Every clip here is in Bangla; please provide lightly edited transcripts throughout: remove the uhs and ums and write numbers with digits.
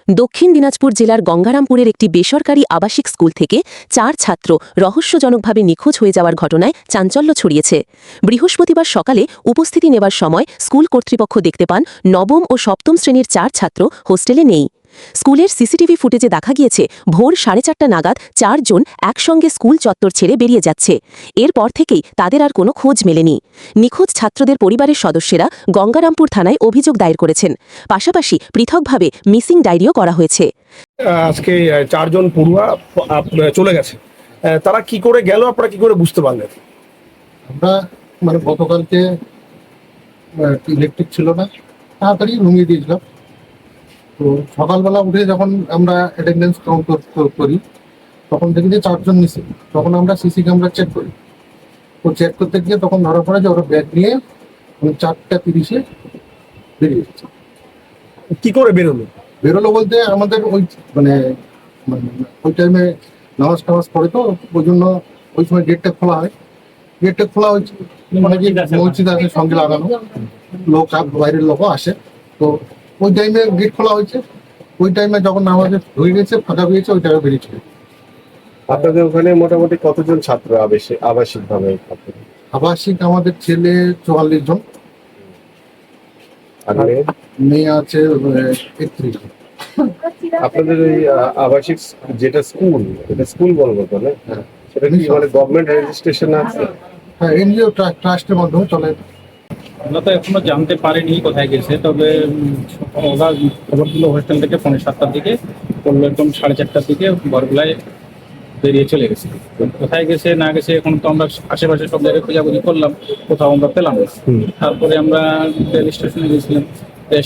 দক্ষিণ দিনাজপুর জেলার গঙ্গারামপুরের একটি বেসরকারি আবাসিক স্কুল থেকে 4 ছাত্র রহস্যজনকভাবে নিখোঁজ হয়ে যাওয়ার ঘটনায় চাঞ্চল্য ছড়িয়েছে। বৃহস্পতিবার সকালে উপস্থিতি নেবার সময় স্কুল কর্তৃপক্ষ দেখতে পান নবম ও সপ্তম শ্রেণীর 4 ছাত্র হোস্টেলে নেই। স্কুলের সিসিটিভি ফুটেজে দেখা গিয়েছে ভোর 4:30 নাগাদ 4 জন একসঙ্গে স্কুল চত্বর ছেড়ে বেরিয়ে যাচ্ছে। এরপর থেকেই তাদের আর কোনো খোঁজ মেলেনি। নিখোঁজ ছাত্রদের পরিবারের সদস্যরা গঙ্গারামপুর থানায় অভিযোগ দায়ের করেছেন। পাশাপাশি পৃথকভাবে মিসিং ডায়েরিও করা হয়েছে। আজকে 4 জন পড়ুয়া চলে গেছে, তারা কি করে গেল, আপনারা কি করে বুঝতে পারলেন? আমরা গতকালকে ইলেকট্রিক ছিল না, তাড়াতাড়ি ঘুমিয়ে দিয়েছিলাম। তো সকালবেলা উঠে যখন আমরা অ্যাটেন্ডেন্স কাউন্ট করি তখন দেখি যে 4 জন মিসিং। তখন আমরা সিসি ক্যামেরা চেক করি। তো চেক করতে গিয়ে তখন ধরা পড়ে যে ওরা ব্যাগ নিয়ে 4:30-এ বেরিয়ে এসেছে। কি করে বেরোলো বলতে আমাদের ওই টাইমে নামাজ পড়ে, তো ওই জন্য ওই সময় গেটটা খোলা হয়। গেটটা খোলা হয়েছে, মসজিদ আছে সঙ্গে লাগানো, লোক বাইরের লোকও আসে। তো ওই টাইমে গেট খোলা হয়েছে, ওই টাইমে যখন আমাদের হয়ে গেছে ফাঁকা পেয়েছে, ওই টাইমে বেরিয়েছিল। আপনাদের ওখানে মোটামুটি কতজন ছাত্র আবাসিক ভাবে? আবাসিক আমাদের ছেলে 44 জন, আর মেয়ে আছে 31 জন। আপনাদের ওই আবাসিক যেটা স্কুল বলবো তো না? হ্যাঁ, সেটা কি গভর্নমেন্ট রেজিস্ট্রেশন আছে? হ্যাঁ, এনজিও ট্রাস্টের মাধ্যমে চলে। আমরা তো এখনো জানতে পারিনি কোথায় গেছে, তবে ওরা খবর দিল হোস্টেল থেকে 7:30-টার দিকে, বললো একদম 4:30-টার দিকে ভোরবেলায় বেরিয়ে চলে গেছে। কোথায় গেছে না গেছে এখন তো আমরা আশেপাশে সব জায়গায় খোঁজাখুঁজি করলাম, কোথাও আমরা পেলাম না। তারপরে আমরা রেল স্টেশনে গেছিলাম, রেল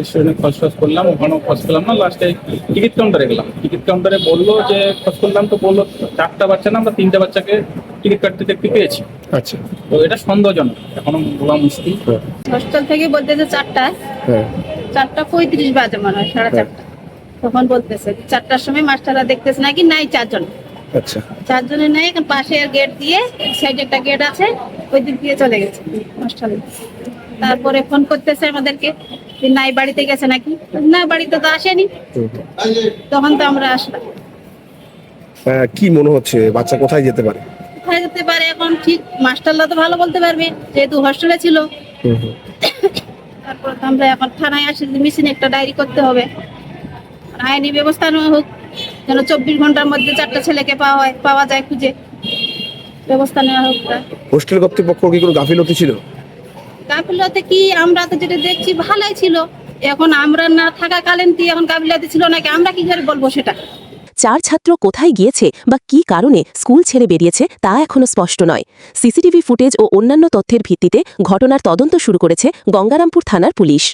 স্টেশনে খোঁজ করলাম, ওখানেও খোঁজ পেলাম না। লাস্টে টিকিট কাউন্টারে গেলাম, টিকিট কাউন্টারে বললো যে খোঁজ করলাম, তো বললো 4টা বাচ্চা না, আমরা 3টে বাচ্চাকে টিকিট কাটতে দেখতে পেয়েছি। আচ্ছা, তো এটা সন্দেহজনক, এখনো বলা মুশকিল। হোস্টেল থেকে বলতেছে 4টায়, 4:35 বাজে মনে হয়, 4:30। তখন বলতেছে 4টার সময় মাস্টাররা দেখতেছে নাকি নাই 4 জন। আচ্ছা, 4 জনের নাই, পাশের গেট দিয়ে সাইডে একটা গেট আছে, ওই দিক দিয়ে চলে গেছে হোস্টেলে। তারপরে ফোন করতেছে আমাদেরকে যে নাই বাড়িতে গেছে নাকি, না বাড়িতে তো আসেনি। তখন তো আমরা আসলাম। কি মনে হচ্ছে বাচ্চা কোথায় যেতে পারে? কোথায় যেতে পারে এখন ঠিক মাস্টাররা তো ভালো বলতে পারবে, যেহেতু হোস্টেলে ছিল। তারপর তো আমরা এখন থানায় আসি, মিসিং একটা ডায়েরি করতে হবে, আইনি ব্যবস্থা নেওয়া হোক, যেন 24 ঘন্টার মধ্যে 4টা ছেলেকে পাওয়া যায়, খুঁজে ব্যবস্থা নেওয়া হোক। হোস্টেল কর্তৃপক্ষ কি কোনো গাফিলতি ছিল? গাফিলতি কি, আমরা তো যেটা দেখছি ভালোই ছিল। এখন আমরা না থাকাকালীন কি এখন গাফিলতি ছিল নাকি, আমরা কি করে বলবো সেটা? 4 ছাত্র কোথায় গিয়েছে বা কী কারণে স্কুল ছেড়ে বেরিয়েছে তা এখনও স্পষ্ট নয়। সিসিটিভি ফুটেজ ও অন্যান্য তথ্যের ভিত্তিতে ঘটনার তদন্ত শুরু করেছে গঙ্গারামপুর থানার পুলিশ।